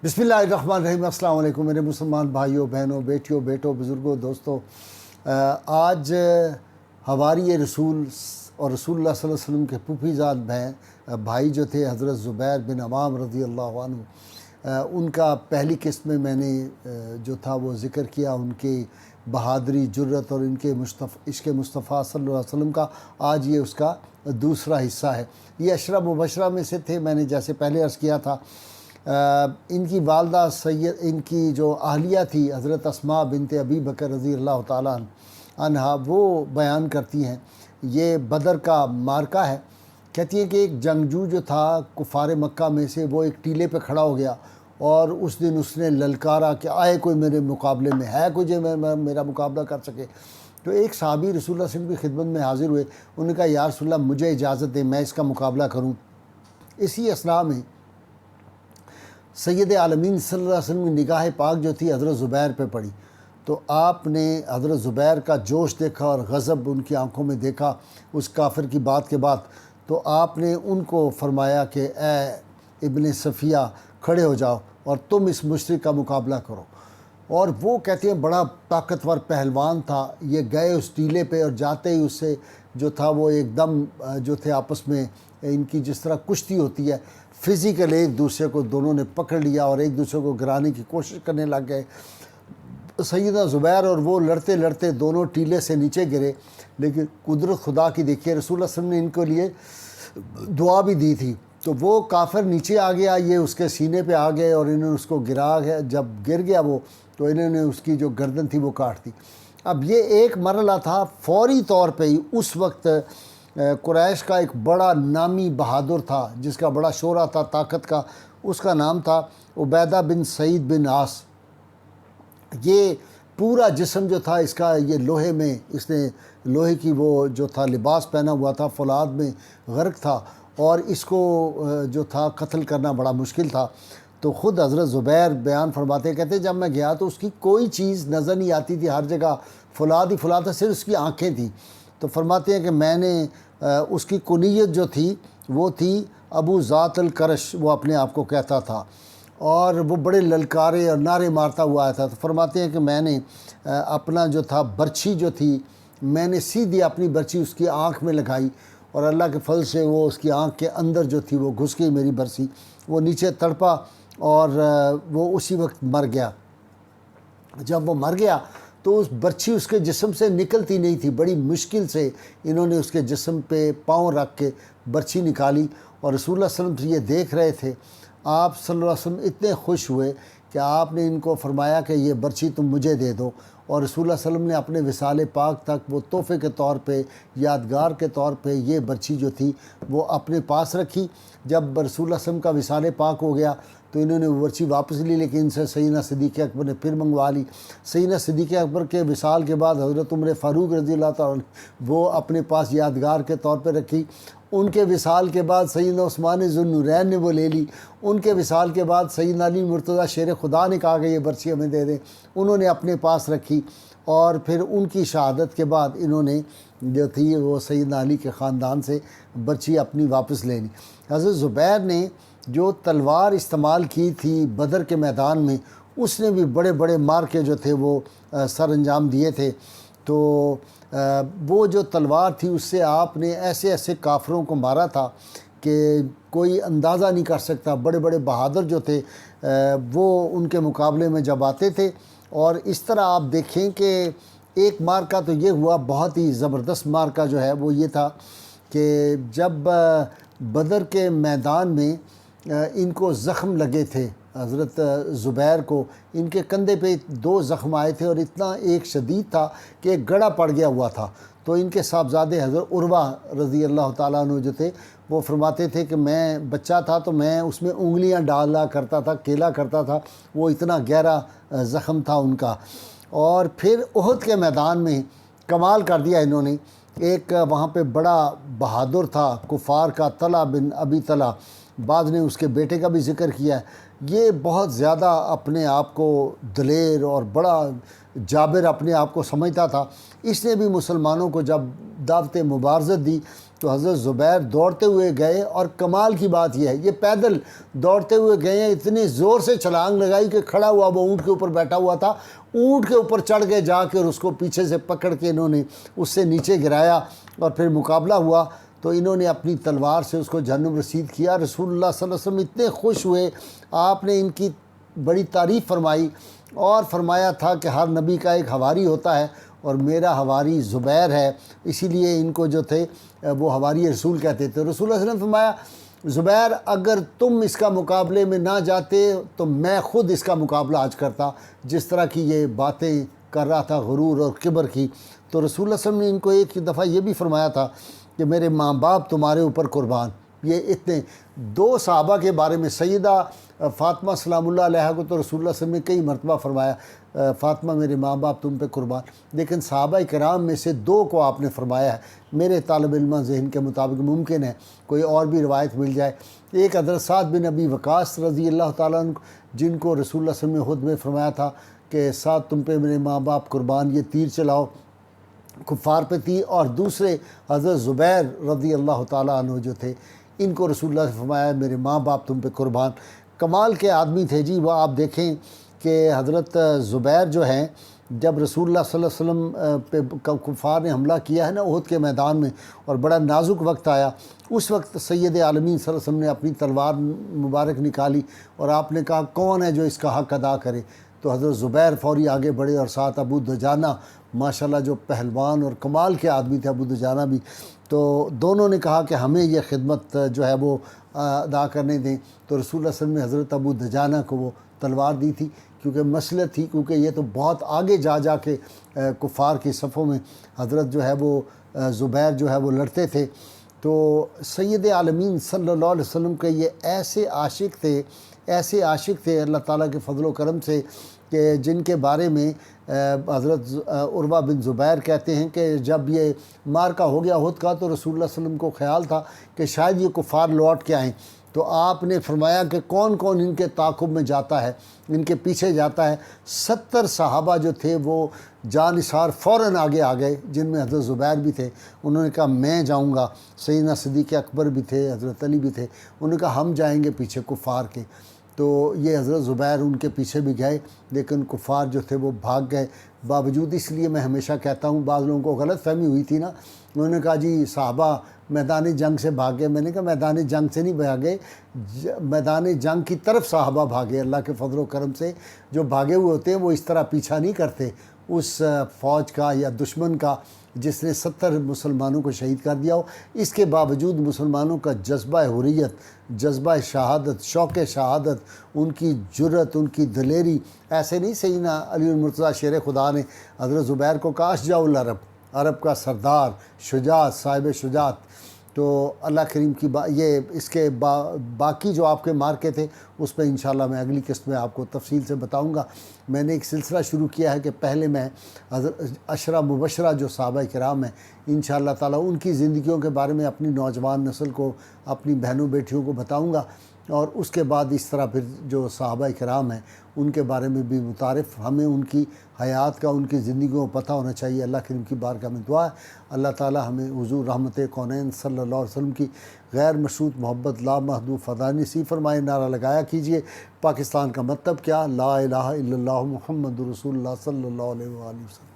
بسم اللہ الرحمن الرحیم۔ السلام علیکم میرے مسلمان بھائیوں، بہنوں، بیٹیوں، بیٹوں، بزرگوں، دوستوں۔ آج حواری رسول اور رسول اللہ صلی اللہ علیہ وسلم کے پھوپھی زاد بھائی جو تھے حضرت زبیر بن عوام رضی اللہ عنہ، ان کا پہلی قسط میں نے جو تھا وہ ذکر کیا، ان کی بہادری، جرت اور ان کے عشق مصطفیٰ صلی اللہ علیہ وسلم کا۔ آج یہ اس کا دوسرا حصہ ہے۔ یہ عشرہ مبشرہ میں سے تھے، میں نے جیسے پہلے عرض کیا تھا۔ ان کی والدہ ان کی جو اہلیہ تھی حضرت اسماء بنت ابی بکر رضی اللہ تعالیٰ عنہا، وہ بیان کرتی ہیں، یہ بدر کا معرکہ ہے۔ کہتی ہیں کہ ایک جنگجو جو تھا کفار مکہ میں سے، وہ ایک ٹیلے پہ کھڑا ہو گیا اور اس دن اس نے للکارا کہ آئے کوئی میرے مقابلے میں، ہے کوئی جو میرا مقابلہ کر سکے۔ تو ایک صحابی رسول اللہ صلی اللہ علیہ وسلم کی خدمت میں حاضر ہوئے، انہوں نے کہا یا رسول اللہ مجھے اجازت دیں، میں اس کا مقابلہ کروں۔ اسی اثناء میں سید عالمین صلی اللہ علیہ وسلم کی نگاہ پاک جو تھی حضرت زبیر پہ پڑی، تو آپ نے حضرت زبیر کا جوش دیکھا اور غضب ان کی آنکھوں میں دیکھا اس کافر کی بات کے بعد۔ تو آپ نے ان کو فرمایا کہ اے ابن صفیہ کھڑے ہو جاؤ اور تم اس مشرک کا مقابلہ کرو۔ اور وہ کہتے ہیں بڑا طاقتور پہلوان تھا، یہ گئے اس ٹیلے پہ اور جاتے ہی اس سے جو تھا وہ ایک دم جو تھے آپس میں ان کی جس طرح کشتی ہوتی ہے، فزیکل ایک دوسرے کو دونوں نے پکڑ لیا اور ایک دوسرے کو گرانے کی کوشش کرنے لگ گئے۔ سیدنا زبیر اور وہ لڑتے لڑتے دونوں ٹیلے سے نیچے گرے، لیکن قدرت خدا کی دیکھیے، رسول اللہ صلی اللہ علیہ وسلم نے ان کے لیے دعا بھی دی تھی۔ تو وہ کافر نیچے آ گیا، یہ اس کے سینے پہ آ گئے اور انہوں نے اس کو گرا گیا۔ جب گر گیا وہ، تو انہوں نے اس کی جو گردن تھی وہ کاٹ دی۔ اب یہ ایک مرحلہ تھا، فوری طور پہ ہی اس وقت قریش کا ایک بڑا نامی بہادر تھا جس کا بڑا شعرہ تھا طاقت کا، اس کا نام تھا عبیدہ بن سعید بن عاص۔ یہ پورا جسم جو تھا اس کا یہ لوہے میں، اس نے لوہے کی وہ جو تھا لباس پہنا ہوا تھا، فولاد میں غرق تھا، اور اس کو جو تھا قتل کرنا بڑا مشکل تھا۔ تو خود حضرت زبیر بیان فرماتے کہتے جب میں گیا تو اس کی کوئی چیز نظر نہیں آتی تھی، ہر جگہ فولاد ہی فولاد تھا، صرف اس کی آنکھیں تھیں۔ تو فرماتے ہیں کہ میں نے اس کی کنیت جو تھی وہ تھی ابو ذات الکرش، وہ اپنے آپ کو کہتا تھا، اور وہ بڑے للکارے اور نعرے مارتا ہوا آیا تھا۔ تو فرماتے ہیں کہ میں نے اپنا جو تھا برچھی جو تھی، میں نے سیدھی اپنی برچھی اس کی آنکھ میں لگائی، اور اللہ کے فضل سے وہ اس کی آنکھ کے اندر جو تھی وہ گھس گئی میری برچھی، وہ نیچے تڑپا اور وہ اسی وقت مر گیا۔ جب وہ مر گیا تو اس برچھی اس کے جسم سے نکلتی نہیں تھی، بڑی مشکل سے انہوں نے اس کے جسم پہ پاؤں رکھ کے برچھی نکالی، اور رسول اللہ صلی اللہ علیہ وسلم یہ دیکھ رہے تھے۔ آپ صلی اللہ علیہ وسلم اتنے خوش ہوئے کہ آپ نے ان کو فرمایا کہ یہ برچھی تم مجھے دے دو، اور رسول اللہ صلی اللہ علیہ وسلم نے اپنے وصال پاک تک وہ تحفے کے طور پہ، یادگار کے طور پہ یہ برچھی جو تھی وہ اپنے پاس رکھی۔ جب رسول اللہ صلی اللہ علیہ وسلم کا وصال پاک ہو گیا تو انہوں نے وہ برچھی واپس لی، لیکن ان سے سیدنا صدیق اکبر نے پھر منگوا لی۔ سیدنا صدیق اکبر کے وصال کے بعد حضرت عمر فاروق رضی اللہ تعالیٰ عنہ وہ اپنے پاس یادگار کے طور پہ رکھی۔ ان کے وصال کے بعد سیدنا عثمان ذو النورین نے وہ لے لی۔ ان کے وصال کے بعد سیدنا علی مرتضیٰ شیر خدا نے کہا کہ یہ برچھی ہمیں دے دیں، انہوں نے اپنے پاس رکھی، اور پھر ان کی شہادت کے بعد انہوں نے جو تھی وہ سیدنا علی کے خاندان سے برچھی اپنی واپس لے لی۔ حضرت زبیر نے جو تلوار استعمال کی تھی بدر کے میدان میں، اس نے بھی بڑے بڑے مارکے جو تھے وہ سر انجام دیے تھے۔ تو وہ جو تلوار تھی اس سے آپ نے ایسے ایسے کافروں کو مارا تھا کہ کوئی اندازہ نہیں کر سکتا۔ بڑے بڑے بہادر جو تھے وہ ان کے مقابلے میں جب آتے تھے، اور اس طرح آپ دیکھیں کہ ایک مارکہ تو یہ ہوا بہت ہی زبردست مارکہ جو ہے وہ یہ تھا کہ جب بدر کے میدان میں ان کو زخم لگے تھے، حضرت زبیر کو ان کے کندھے پہ 2 زخم آئے تھے، اور اتنا ایک شدید تھا کہ ایک گڑھا پڑ گیا ہوا تھا۔ تو ان کے صاحبزادے حضرت عروہ رضی اللہ تعالیٰ عنہ جو تھے وہ فرماتے تھے کہ میں بچہ تھا تو میں اس میں انگلیاں ڈالا کرتا تھا، کھیلا کرتا تھا، وہ اتنا گہرا زخم تھا ان کا۔ اور پھر احد کے میدان میں کمال کر دیا انہوں نے۔ ایک وہاں پہ بڑا بہادر تھا کفار کا، طلحہ بن ابی طلحہ، بعد نے اس کے بیٹے کا بھی ذکر کیا ہے۔ یہ بہت زیادہ اپنے آپ کو دلیر اور بڑا جابر اپنے آپ کو سمجھتا تھا۔ اس نے بھی مسلمانوں کو جب دعوت مبارزت دی تو حضرت زبیر دوڑتے ہوئے گئے، اور کمال کی بات یہ ہے یہ پیدل دوڑتے ہوئے گئے ہیں، اتنی زور سے چھلانگ لگائی کہ کھڑا ہوا وہ اونٹ کے اوپر بیٹھا ہوا تھا، اونٹ کے اوپر چڑھ گئے جا کے، اور اس کو پیچھے سے پکڑ کے انہوں نے اس سے نیچے گرایا، اور پھر مقابلہ ہوا تو انہوں نے اپنی تلوار سے اس کو جہنم رسید کیا۔ رسول اللہ صلی اللہ علیہ وسلم اتنے خوش ہوئے، آپ نے ان کی بڑی تعریف فرمائی اور فرمایا تھا کہ ہر نبی کا ایک حواری ہوتا ہے، اور میرا حواری زبیر ہے، اسی لیے ان کو جو تھے وہ حواری رسول کہتے تھے۔ رسول اللہ صلی اللہ علیہ وسلم فرمایا زبیر اگر تم اس کا مقابلے میں نہ جاتے تو میں خود اس کا مقابلہ آج کرتا، جس طرح کی یہ باتیں کر رہا تھا غرور اور کبر کی۔ تو رسول اللہ صلی اللہ علیہ وسلم نے ان کو ایک دفعہ یہ بھی فرمایا تھا کہ میرے ماں باپ تمہارے اوپر قربان۔ یہ اتنے دو صحابہ کے بارے میں، سیدہ فاطمہ سلام اللہ علیہا کو تو رسول اللہ صلی اللہ علیہ وسلم نے کئی مرتبہ فرمایا فاطمہ میرے ماں باپ تم پہ قربان، لیکن صحابہ کرام میں سے دو کو آپ نے فرمایا ہے۔ میرے طالب علمہ ذہن کے مطابق ممکن ہے کوئی اور بھی روایت مل جائے۔ ایک حضرت سعد بن ابی وقاص رضی اللہ تعالیٰ عنہ، جن کو رسول اللہ صلی اللہ علیہ وسلم نے خود میں فرمایا تھا کہ سعد تم پہ میرے ماں باپ قربان، یہ تیر چلاؤ، کفار پہ تھی۔ اور دوسرے حضرت زبیر رضی اللہ تعالیٰ عنہ جو تھے، ان کو رسول اللہ سے فرمایا میرے ماں باپ تم پہ قربان۔ کمال کے آدمی تھے جی وہ۔ آپ دیکھیں کہ حضرت زبیر جو ہیں، جب رسول اللہ صلی اللہ علیہ وسلم پہ کفار نے حملہ کیا ہے نا احد کے میدان میں، اور بڑا نازک وقت آیا، اس وقت سید عالمین صلی اللہ علیہ وسلم نے اپنی تلوار مبارک نکالی اور آپ نے کہا کون ہے جو اس کا حق ادا کرے؟ تو حضرت زبیر فوری آگے بڑھے، اور ساتھ ابو دجانہ ماشاءاللہ جو پہلوان اور کمال کے آدمی تھے ابو دجانہ بھی، تو دونوں نے کہا کہ ہمیں یہ خدمت جو ہے وہ ادا کرنے دیں۔ تو رسول اللہ صلی اللہ علیہ وسلم نے حضرت ابو دجانہ کو وہ تلوار دی تھی، کیونکہ مسئلہ تھی، کیونکہ یہ تو بہت آگے جا جا کے کفار کی صفوں میں حضرت جو ہے وہ زبیر جو ہے وہ لڑتے تھے۔ تو سید عالمین صلی اللہ علیہ وسلم کے یہ ایسے عاشق تھے اللہ تعالیٰ کے فضل و کرم سے، کہ جن کے بارے میں حضرت عروہ بن زبیر کہتے ہیں کہ جب یہ مارکہ ہو گیا احد کا تو رسول اللہ صلی اللہ علیہ وسلم کو خیال تھا کہ شاید یہ کفار لوٹ کے آئیں، تو آپ نے فرمایا کہ کون کون ان کے تعاقب میں جاتا ہے، ان کے پیچھے جاتا ہے۔ 70 صحابہ جو تھے وہ جانثار فوراً آگے آ گئے، جن میں حضرت زبیر بھی تھے۔ انہوں نے کہا میں جاؤں گا، سیدنا صدیق اکبر بھی تھے، حضرت علی بھی تھے، انہوں نے کہا ہم جائیں گے پیچھے کفار کے۔ تو یہ حضرت زبیر ان کے پیچھے بھی گئے، لیکن کفار جو تھے وہ بھاگ گئے۔ باوجود اس لیے میں ہمیشہ کہتا ہوں، بعض لوگوں کو غلط فہمی ہوئی تھی نا، انہوں نے کہا جی صحابہ میدان جنگ سے بھاگے۔ میں نے کہا میدان جنگ سے نہیں بھاگے، میدان جنگ کی طرف صحابہ بھاگے۔ اللہ کے فضل و کرم سے جو بھاگے ہوئے ہوتے ہیں وہ اس طرح پیچھا نہیں کرتے اس فوج کا یا دشمن کا جس نے 70 مسلمانوں کو شہید کر دیا ہو۔ اس کے باوجود مسلمانوں کا جذبہ حریت، جذبہ شہادت، شوق شہادت، ان کی جرت، ان کی دلیری، ایسے نہیں سیدنا علی المرتضیٰ شیر خدا نے حضرت زبیر کو کہا اشجاع العرب، عرب کا سردار، شجاعت، صاحب شجاعت۔ تو اللہ کریم کی یہ اس کے باقی جو آپ کے مارکے تھے اس پہ انشاءاللہ میں اگلی قسط میں آپ کو تفصیل سے بتاؤں گا۔ میں نے ایک سلسلہ شروع کیا ہے کہ پہلے میں حضرت عشرہ مبشرہ جو صحابہ کرام ہیں انشاءاللہ تعالیٰ ان کی زندگیوں کے بارے میں اپنی نوجوان نسل کو، اپنی بہنوں بیٹیوں کو بتاؤں گا، اور اس کے بعد اس طرح پھر جو صحابہ کرام ہیں ان کے بارے میں بھی متعارف، ہمیں ان کی حیات کا، ان کی زندگیوں کو پتہ ہونا چاہیے۔ اللہ کریم کی بارگاہ میں دعا ہے اللہ تعالی ہمیں حضور رحمت کونین صلی اللہ علیہ وسلم کی غیر مشروط محبت لا محدود فضا نصیب فرمائے۔ نعرہ لگایا کیجئے پاکستان کا مطلب کیا؟ لا الہ الا اللہ محمد رسول اللہ صلی اللہ علیہ وآلہ وسلم۔